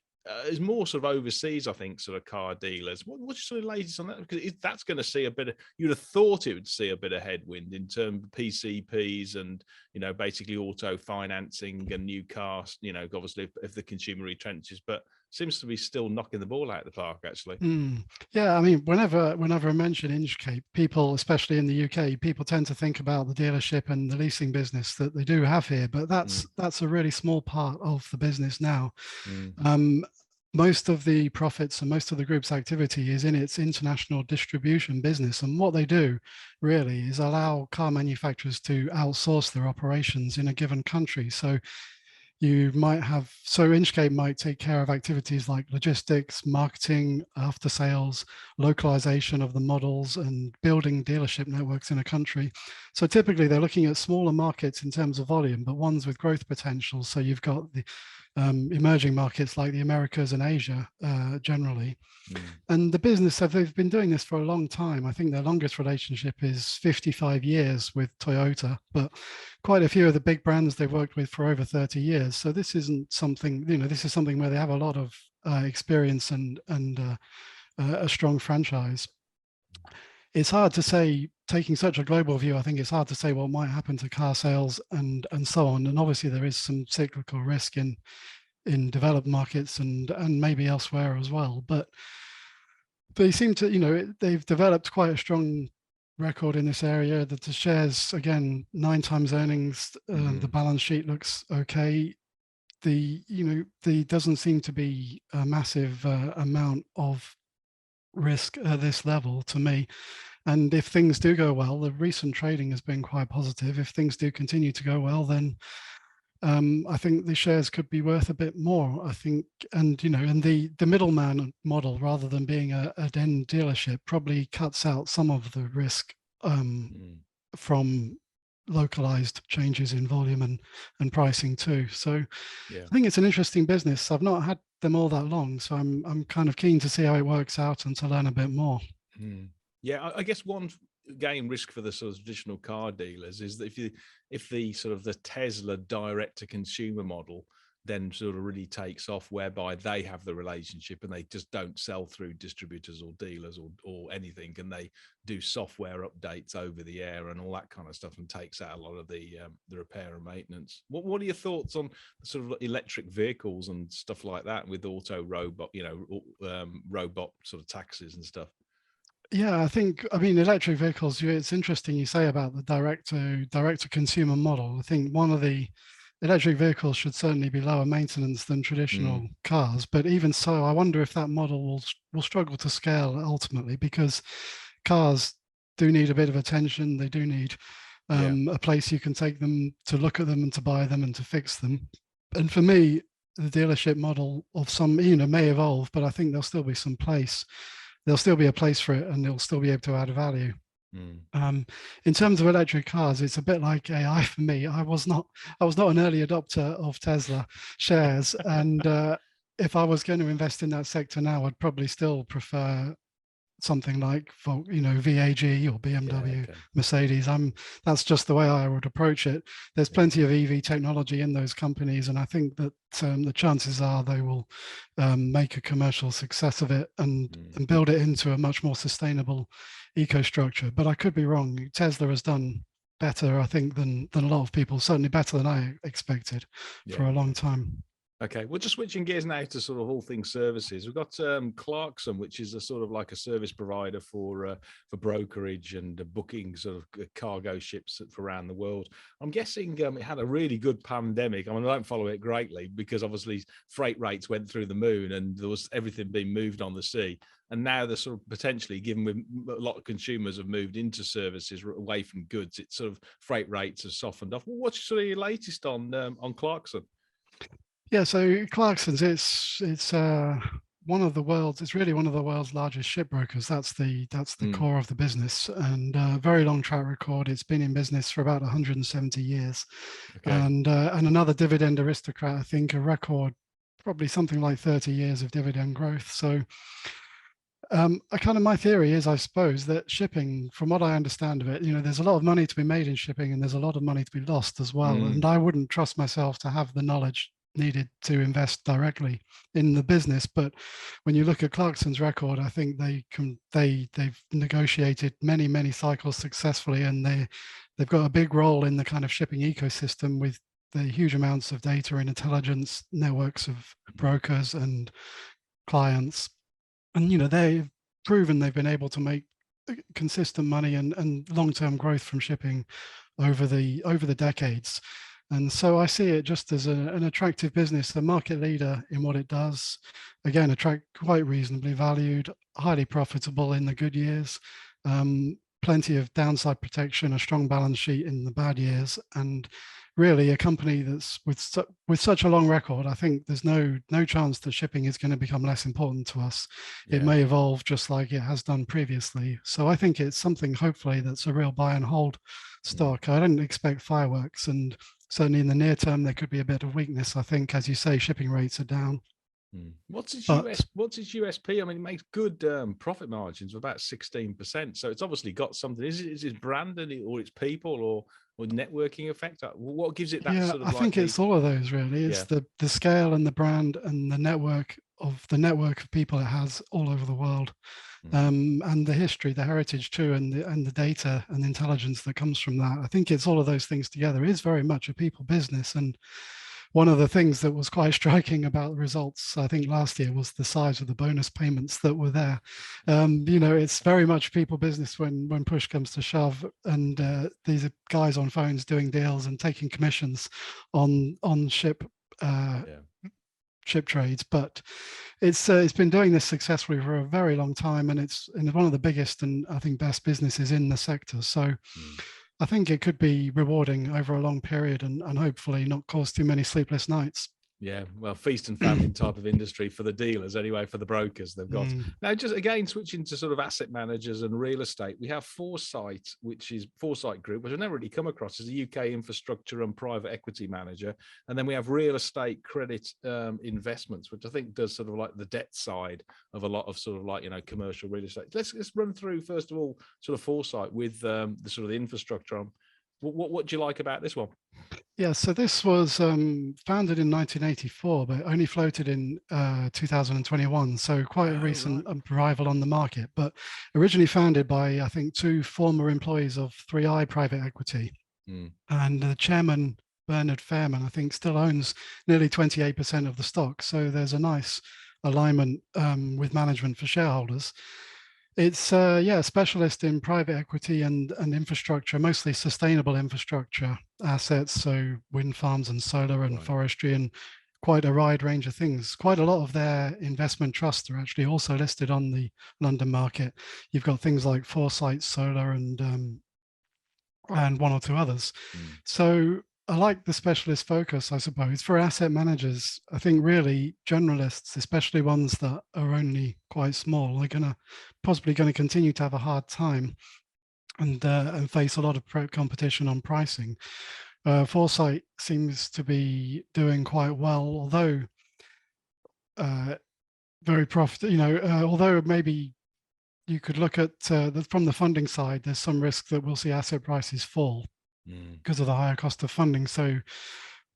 is more sort of overseas, I think, sort of car dealers. What's your sort of latest on that? Because that's going to see a bit of, you'd have thought it would see a bit of headwind in terms of PCPs and, you know, basically auto financing and new cars, you know, obviously if the consumer retrenches, but seems to be still knocking the ball out of the park, actually. Yeah, I mean, whenever I mention Inchcape, people, especially in the UK, people tend to think about the dealership and the leasing business that they do have here, but that's a really small part of the business now. Most of the profits and most of the group's activity is in its international distribution business. And what they do really is allow car manufacturers to outsource their operations in a given country. So you might have, so Inchcape might take care of activities like logistics, marketing, after sales, localization of the models, and building dealership networks in a country. So typically they're looking at smaller markets in terms of volume, but ones with growth potential. So you've got the emerging markets like the Americas and Asia generally. And the business, they've been doing this for a long time. I think their longest relationship is 55 years with Toyota, but quite a few of the big brands they've worked with for over 30 years. So this isn't something, you know, this is something where they have a lot of experience and a strong franchise. It's hard to say, taking such a global view, I think it's hard to say what might happen to car sales and so on. And obviously there is some cyclical risk in developed markets and maybe elsewhere as well. But they seem to, you know, they've developed quite a strong record in this area. That the shares, again, 9 times earnings, the balance sheet looks okay. There doesn't seem to be a massive amount of risk at this level to me. And if things do go well, the recent trading has been quite positive. If things do continue to go well, then I think the shares could be worth a bit more, I think. And, you know, and the middleman model, rather than being an end dealership, probably cuts out some of the risk from localized changes in volume and pricing too. So yeah. I think it's an interesting business. I've not had them all that long, so I'm kind of keen to see how it works out and to learn a bit more. Yeah, I guess one game risk for the sort of traditional car dealers is that if the sort of the Tesla direct to consumer model then sort of really takes off, whereby they have the relationship and they just don't sell through distributors or dealers or anything, and they do software updates over the air and all that kind of stuff, and takes out a lot of the repair and maintenance. What are your thoughts on sort of electric vehicles and stuff like that with auto robot, you know, robot sort of taxis and stuff? Yeah, I mean, electric vehicles, it's interesting you say about the direct to consumer model. I think one of the electric vehicles should certainly be lower maintenance than traditional cars. But even so, I wonder if that model will struggle to scale ultimately, because cars do need a bit of attention. They do need a place you can take them to look at them and to buy them and to fix them. And for me, the dealership model of some, you know, may evolve, but I think there'll still be some place. There'll still be a place for it, and they'll still be able to add value. In terms of electric cars, it's a bit like AI for me. I was not an early adopter of Tesla shares, and if I was going to invest in that sector now, I'd probably still prefer something like, you know, VAG or BMW, Mercedes. That's just the way I would approach it. There's plenty of EV technology in those companies, and I think that the chances are they will make a commercial success of it and build it into a much more sustainable eco-structure. But I could be wrong. Tesla has done better, I think, than a lot of people, certainly better than I expected for a long time. Okay, we're just switching gears now to sort of all things services. We've got Clarkson, which is a sort of like a service provider for brokerage and booking sort of cargo ships for around the world. I'm guessing it had a really good pandemic. I mean, I don't follow it greatly because obviously freight rates went through the moon and there was everything being moved on the sea. And now they're sort of potentially, given with a lot of consumers have moved into services away from goods, it's sort of freight rates have softened off. Well, what's sort of your latest on Clarkson? Yeah, so Clarkson's it's one of the world's, it's really one of the world's largest shipbrokers. That's the core of the business, and very long track record. It's been in business for about 170 years, and another dividend aristocrat. I think a record, probably something like 30 years of dividend growth. So my theory is, I suppose, that shipping, from what I understand of it, you know, there's a lot of money to be made in shipping, and there's a lot of money to be lost as well. And I wouldn't trust myself to have the knowledge needed to invest directly in the business. But when you look at Clarkson's record, I think they've negotiated many cycles successfully, and they've got a big role in the kind of shipping ecosystem with the huge amounts of data and intelligence, networks of brokers and clients. And they've proven they've been able to make consistent money and long-term growth from shipping over the decades. And so I see it just as an attractive business, a market leader in what it does. Again, quite reasonably valued, highly profitable in the good years, plenty of downside protection, a strong balance sheet in the bad years, and really a company that's with such a long record. I think there's no chance that shipping is going to become less important to us. Yeah. It may evolve just like it has done previously. So I think it's something, hopefully, that's a real buy and hold stock. I don't expect fireworks, and certainly in the near term there could be a bit of weakness. I think, as you say, shipping rates are down. What's its USP? I mean, it makes good profit margins of about 16%. So it's obviously got something. Is it its brand or its people or networking effect? What gives it that sort of? I think it's all of those really. It's the scale and the brand and the network of people it has all over the world, and the history, the heritage too, and the data and the intelligence that comes from that. I think it's all of those things together. It is very much a people business, and one of the things that was quite striking about the results, I think, last year was the size of the bonus payments that were there. It's very much people business when push comes to shove, and these are guys on phones doing deals and taking commissions on ship trades. But it's been doing this successfully for a very long time, and it's one of the biggest and I think best businesses in the sector. So I think it could be rewarding over a long period and hopefully not cause too many sleepless nights. Yeah, well, feast and famine type of industry for the dealers anyway, for the brokers they've got. Now, just again, switching to sort of asset managers and real estate, we have Foresight, which is Foresight Group, which I've never really come across as a UK infrastructure and private equity manager. And then we have Real Estate Credit Investments, which I think does sort of like the debt side of a lot of sort of like, commercial real estate. Let's run through, first of all, sort of Foresight with the sort of the infrastructure on. What do you like about this one? Yeah, so this was founded in 1984, but only floated in 2021. So quite a recent arrival on the market, but originally founded by, I think, two former employees of 3i Private Equity. And the chairman, Bernard Fairman, I think, still owns nearly 28% of the stock. So there's a nice alignment with management for shareholders. It's a specialist in private equity and infrastructure, mostly sustainable infrastructure assets, so wind farms and solar and forestry and quite a wide range of things. Quite a lot of their investment trusts are actually also listed on the London market. You've got things like Foresight Solar and one or two others. So I like the specialist focus, I suppose. For asset managers, I think really generalists, especially ones that are only quite small, are possibly going to continue to have a hard time and face a lot of competition on pricing. Foresight seems to be doing quite well, although very profitable. Although maybe you could look at from the funding side, there's some risk that we'll see asset prices fall because of the higher cost of funding. So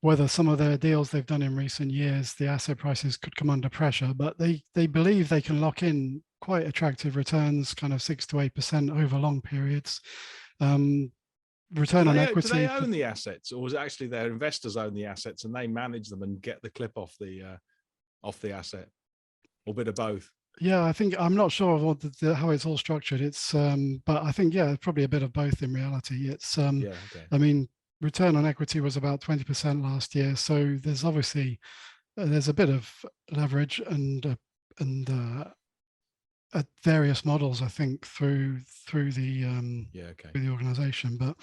whether some of their deals they've done in recent years, the asset prices could come under pressure, but they believe they can lock in quite attractive returns, kind of 6 to 8% over long periods. Return on equity. Do they own the assets, or is it actually their investors own the assets and they manage them and get the clip off the asset, or a bit of both? Yeah, I think I'm not sure of how it's all structured. It's but I think probably a bit of both in reality. It's I mean, return on equity was about 20% last year, so there's obviously there's a bit of leverage and at various models, I think, through the organization. But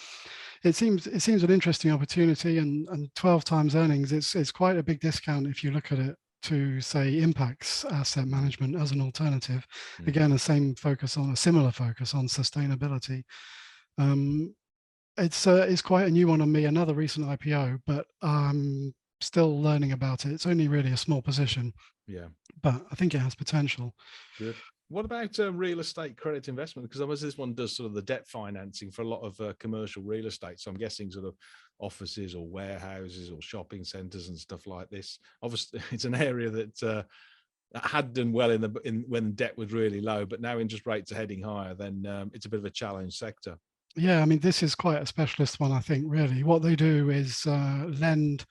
it seems an interesting opportunity, and 12 times earnings. It's quite a big discount if you look at it to, say, Impact's asset management as an alternative. Again, a similar focus on sustainability. It's quite a new one on me, another recent IPO, but I'm still learning about it. It's only really a small position, but I think it has potential. Good. What about real estate credit investment? Because obviously this one does sort of the debt financing for a lot of commercial real estate. So I'm guessing sort of offices or warehouses or shopping centres and stuff like this. Obviously, it's an area that had done well when debt was really low, but now interest rates are heading higher. Then it's a bit of a challenge sector. Yeah, I mean, this is quite a specialist one, I think, really. What they do is lend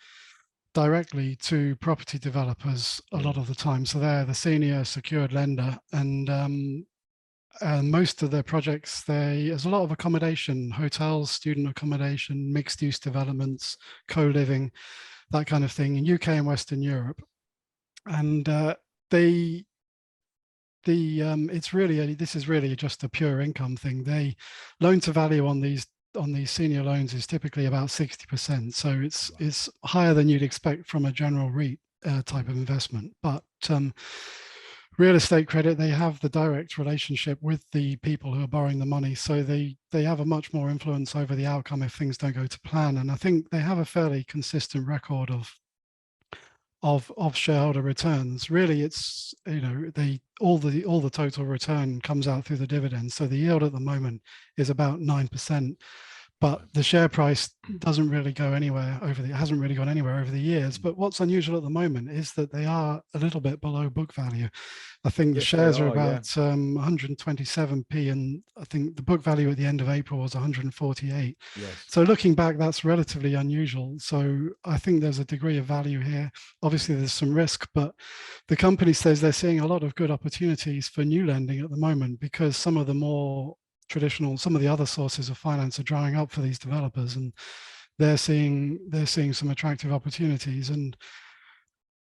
directly to property developers a lot of the time. So they're the senior secured lender, and most of their projects, there's a lot of accommodation, hotels, student accommodation, mixed use developments, co-living, that kind of thing in UK and Western Europe. And this is really just a pure income thing. They loan to value on these senior loans is typically about 60%. So it's higher than you'd expect from a general REIT type of investment. But real estate credit, they have the direct relationship with the people who are borrowing the money. So they have a much more influence over the outcome if things don't go to plan. And I think they have a fairly consistent record of shareholder returns. Really, it's, you know, all the total return comes out through the dividends. So the yield at the moment is about 9%, but the share price doesn't really go anywhere it hasn't really gone anywhere over the years. But what's unusual at the moment is that they are a little bit below book value. I think the shares are about 127p, and I think the book value at the end of April was 148. Yes. So looking back, that's relatively unusual. So I think there's a degree of value here. Obviously, there's some risk, but the company says they're seeing a lot of good opportunities for new lending at the moment, because some of the more traditional, some of the other sources of finance are drying up for these developers, and they're seeing some attractive opportunities. And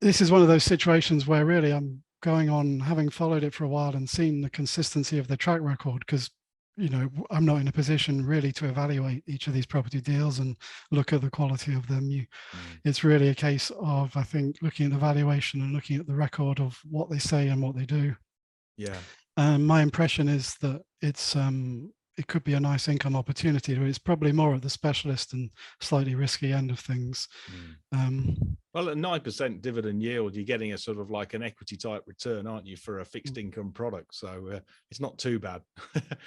this is one of those situations where really I'm going on, having followed it for a while and seen the consistency of the track record, because, you know, I'm not in a position really to evaluate each of these property deals and look at the quality of them. It's really a case of, I think, looking at the valuation and looking at the record of what they say and what they do. Yeah. My impression is that it could be a nice income opportunity. It's probably more at the specialist and slightly risky end of things. Well, at 9% dividend yield, you're getting a sort of like an equity type return, aren't you, for a fixed income product? So it's not too bad.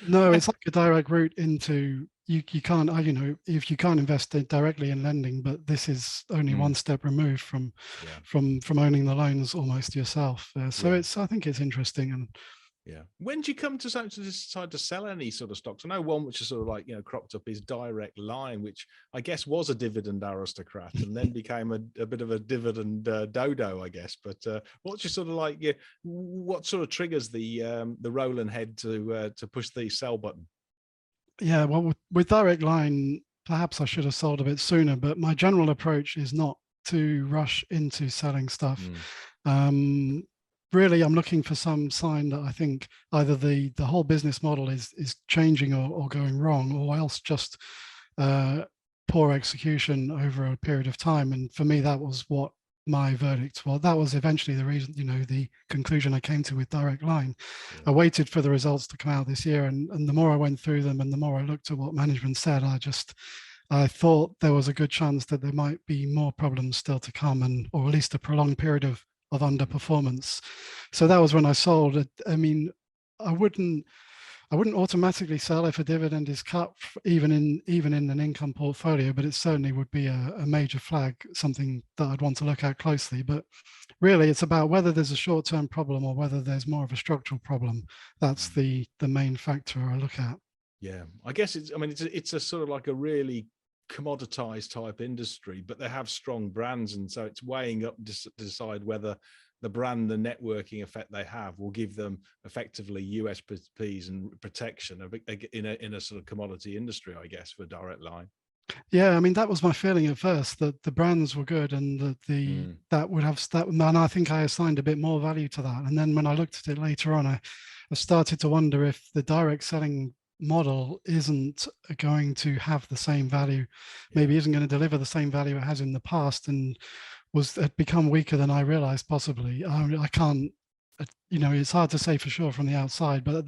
No, it's like a direct route into, you can't, you know, if you can't invest directly in lending, but this is only one step removed from owning the loans almost yourself. So I think it's interesting. And yeah. When did you come to decide to sell any sort of stocks? I know one which is sort of like, you know, cropped up is Direct Line, which I guess was a dividend aristocrat and then became a bit of a dividend dodo, I guess. But what's your sort of like, what sort of triggers the Roland Head to push the sell button? Yeah, well, with Direct Line, perhaps I should have sold a bit sooner, but my general approach is not to rush into selling stuff. Really, I'm looking for some sign that I think either the whole business model is changing or going wrong, or else just poor execution over a period of time. And for me, that was what my verdict was. That was eventually the reason, you know, the conclusion I came to with Direct Line. I waited for the results to come out this year, and the more I went through them and the more I looked at what management said, I thought there was a good chance that there might be more problems still to come, and or at least a prolonged period of underperformance. So that was when I sold it. I mean, I wouldn't automatically sell if a dividend is cut, even in an income portfolio, but it certainly would be a major flag, something that I'd want to look at closely. But really, it's about whether there's a short-term problem or whether there's more of a structural problem. That's the main factor I look at. Yeah, I guess it's a sort of like a really commoditized type industry, but they have strong brands, and so it's weighing up to decide whether the brand, the networking effect they have, will give them effectively USPs and protection in a sort of commodity industry, I guess, for Direct Line. Yeah, I mean, that was my feeling at first, that the brands were good and that that would have that, and I think I assigned a bit more value to that. And then when I looked at it later on, I started to wonder if the direct selling model isn't going to have the same value, maybe isn't going to deliver the same value it has in the past, and had become weaker than I realized possibly. I can't, you know, it's hard to say for sure from the outside, but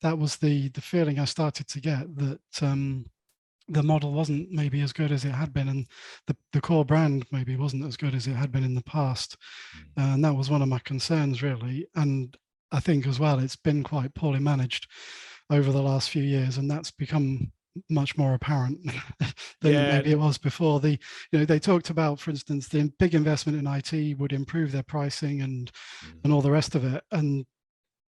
that was the feeling I started to get, that the model wasn't maybe as good as it had been, and the core brand maybe wasn't as good as it had been in the past. And that was one of my concerns, really. And I think as well, it's been quite poorly managed over the last few years, and that's become much more apparent than maybe it was before. They talked about, for instance, the big investment in IT would improve their pricing and all the rest of it. And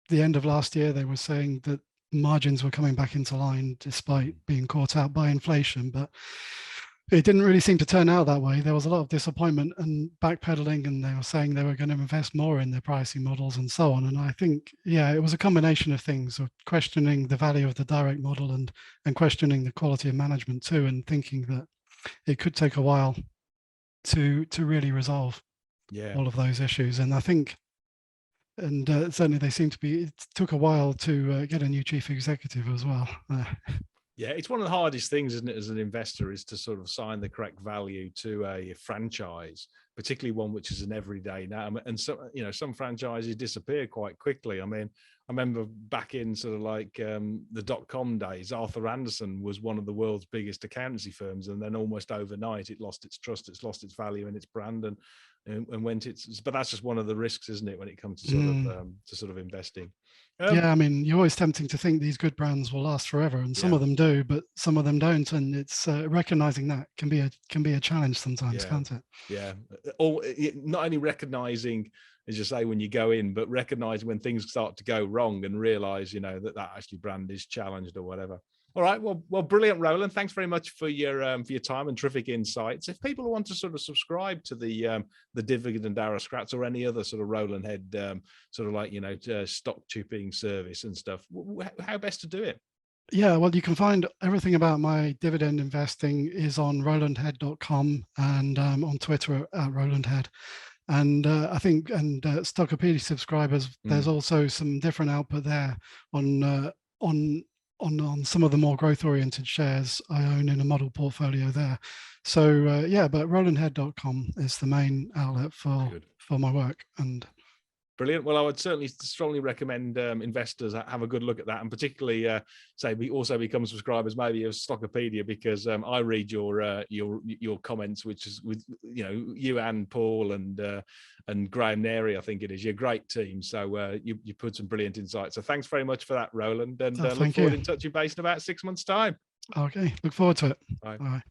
the end of last year, they were saying that margins were coming back into line despite being caught out by inflation, but it didn't really seem to turn out that way. There was a lot of disappointment and backpedaling, and they were saying they were going to invest more in their pricing models and so on. And I think, yeah, it was a combination of things, of questioning the value of the direct model and questioning the quality of management too, and thinking that it could take a while to really resolve all of those issues. And I think, and certainly they seem to be, it took a while to get a new chief executive as well. Yeah, it's one of the hardest things, isn't it, as an investor, is to sort of assign the correct value to a franchise, particularly one which is an everyday name. And so, some franchises disappear quite quickly. I mean, I remember back in sort of like the .com days, Arthur Andersen was one of the world's biggest accountancy firms, and then almost overnight it lost its trust, it's lost its value and its brand, and but that's just one of the risks, isn't it, when it comes to sort of investing. Yeah, I mean, you're always tempting to think these good brands will last forever, and some of them do, but some of them don't. And it's recognizing that can be a challenge sometimes, can't it? Yeah, or not only recognizing, as you say, when you go in, but recognizing when things start to go wrong and realize, that actually brand is challenged or whatever. All right, well, brilliant, Roland. Thanks very much for your time and terrific insights. If people want to sort of subscribe to the Dividend Aristocrats or any other sort of Roland Head sort of like stock tipping service and stuff, how best to do it? Yeah, well, you can find everything about my dividend investing is on rolandhead.com and on Twitter at Roland Head. And I think, and Stockopedia subscribers, there's also some different output there on some of the more growth-oriented shares I own in a model portfolio there. So yeah, but rolandhead.com is the main outlet for my work. And brilliant. Well, I would certainly strongly recommend investors have a good look at that, and particularly say we also become subscribers maybe of Stockopedia, because I read your comments, which is with you and Paul and Graham Neri, I think it is. You're a great team, so you put some brilliant insights. So thanks very much for that, Roland, and look forward to touching base in about 6 months' time. Okay, look forward to it. Bye. Bye.